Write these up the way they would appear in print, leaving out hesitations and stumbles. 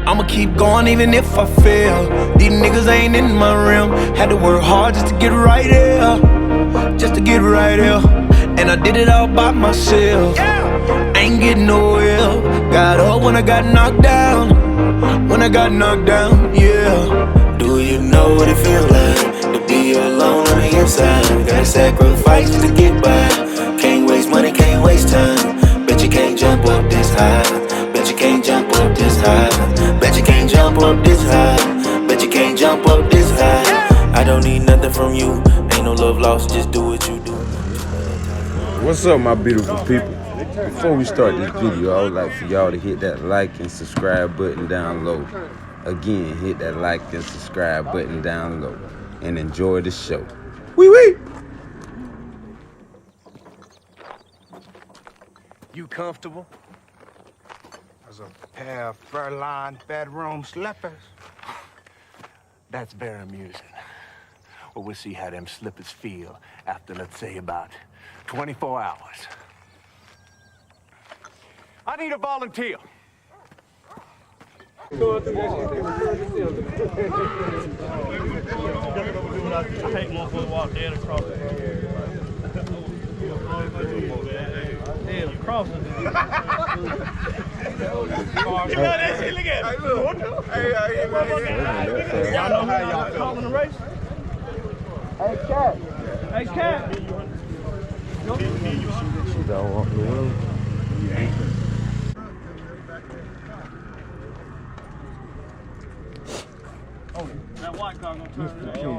I'ma keep going even if I fail. These niggas ain't in my realm. Had to work hard just to get right here. Just to get right here. And I did it all by myself. Ain't getting no help. Got up when I got knocked down. When I got knocked down, yeah. Do you know what it feels like to be alone on the inside? Gotta sacrifice to get by. Can't waste money, can't waste time. Bet you can't jump up this high. Bet you can't jump up this high. Bet you can't jump up this high. Bet you can't jump up this high. I don't need nothing from you. Ain't no love lost, just do what you do. What's up, my beautiful people? Before we start this video, I would like for y'all to hit that like and subscribe button down low. Again, hit that like and subscribe button down low. And enjoy the show. Wee wee! You comfortable? As a pair of fur-lined bedroom slippers. That's very amusing. Well, we'll see how them slippers feel after, let's say, about 24 hours. I need a volunteer. Take one for a walk dead across the dead across the You know that shit, look at it. Y'all know how y'all calling the race? Hey, Cat. Hey, Cat. She don't want the room. That white car gonna turn it on.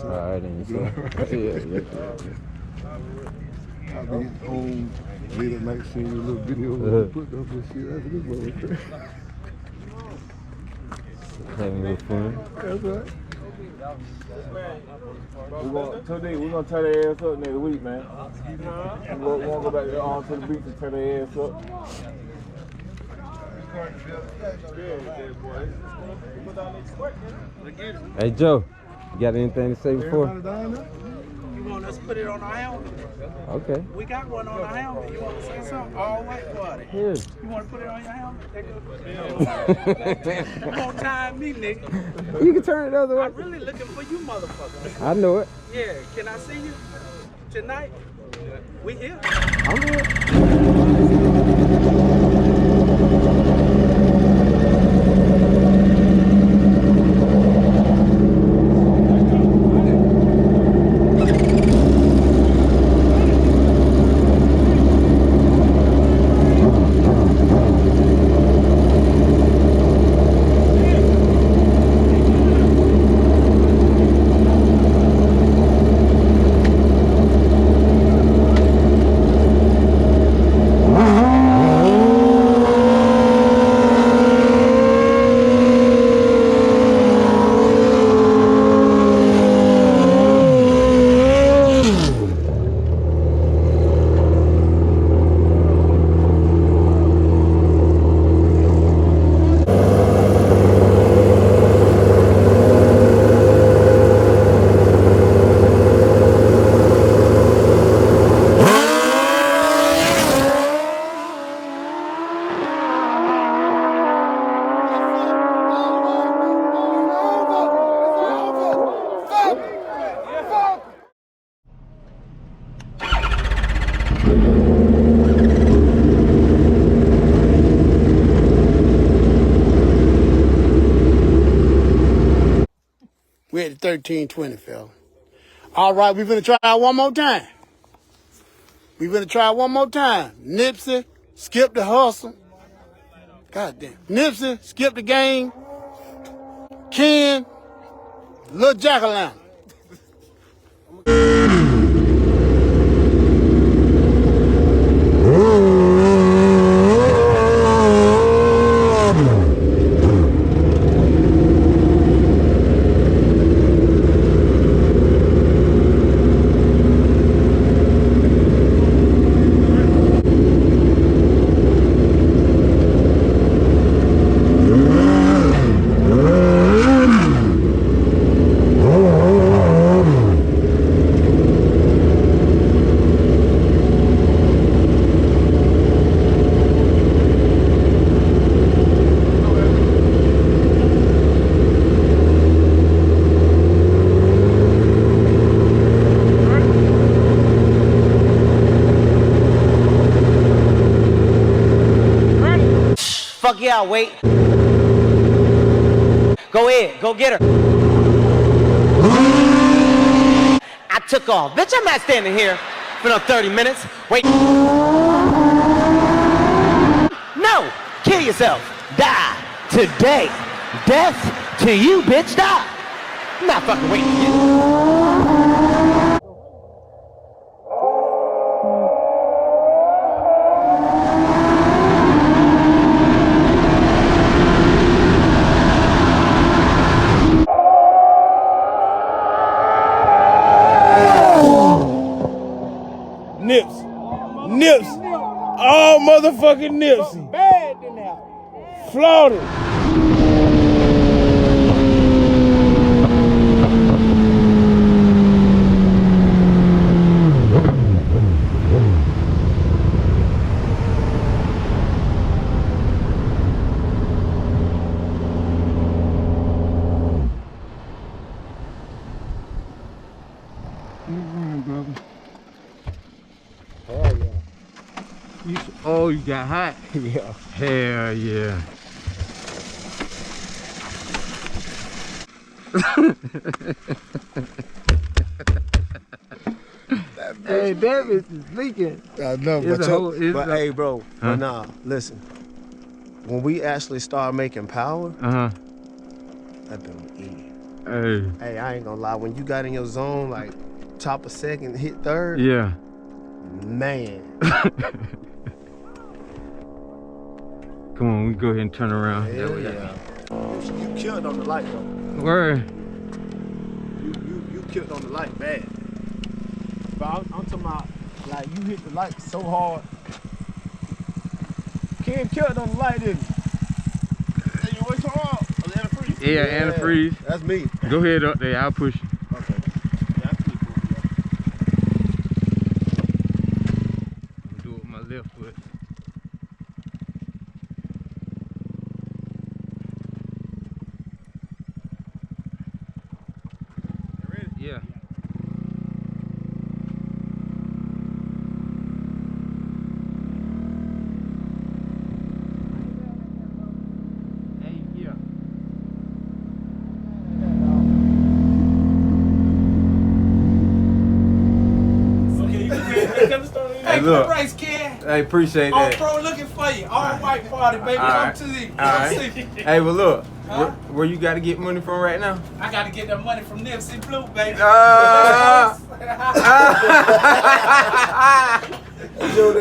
Alright, then you I'll be home late at night seeing your little video put up and shit. That's this motherfucker. having a little fun. That's right. We're gonna tear their ass up next week, man. We're gonna go back there on to the beach and tear their ass up. Hey, Joe, you got anything to say before? You want us to put it on our helmet? Okay. We got one on our helmet. You want to say something? All white party. Here. You want to put it on your helmet? You won't time me, nigga. You can turn it the other way. I'm really looking for you, motherfucker. I know it. Yeah, can I see you tonight? We here? I'm here. We're at 1320, fella. All right, we're gonna try one more time. We're gonna try one more time. Nipsey, skip the hustle. God damn. Nipsey, skip the game. Ken, Lil Jack-o'-lantern. Fuck yeah, I'll wait. Go ahead, go get her. I took off. Bitch, I'm not standing here for no 30 minutes. Wait. No, kill yourself. Die today. Death to you, bitch, die. I'm not fucking waiting for you. Nipsey. Oh, motherfucking Nipsey. Bad than that. Florida. Oh, you got hot? Yeah. Hell yeah. Hey, that bitch is leaking. I know, but hey, bro, but nah, listen. When we actually start making power, that been easy. Hey, I ain't gonna lie. When you got in your zone, like top of second, hit third. Yeah. Man. Come on, we go ahead and turn around. Hell yeah. You killed on the light, though. Word. You killed on the light bad. But I'm talking about, like, you hit the light so hard. Ken killed on the light, didn't he? Hey, you wait so hard. Antifreeze? Yeah, antifreeze. That's me. Go ahead up there, I'll push you. Okay. Yeah, that's pretty cool. I'm gonna do it with my left foot. You ready? Yeah. Hey, look. Race, Ken. I appreciate All that. pro looking for you. All white party, baby. All Come to the. right. Come see. Hey, well, look. Huh? Where you got to get money from right now? I got to get that money from Nipsey Blue, baby. Joe,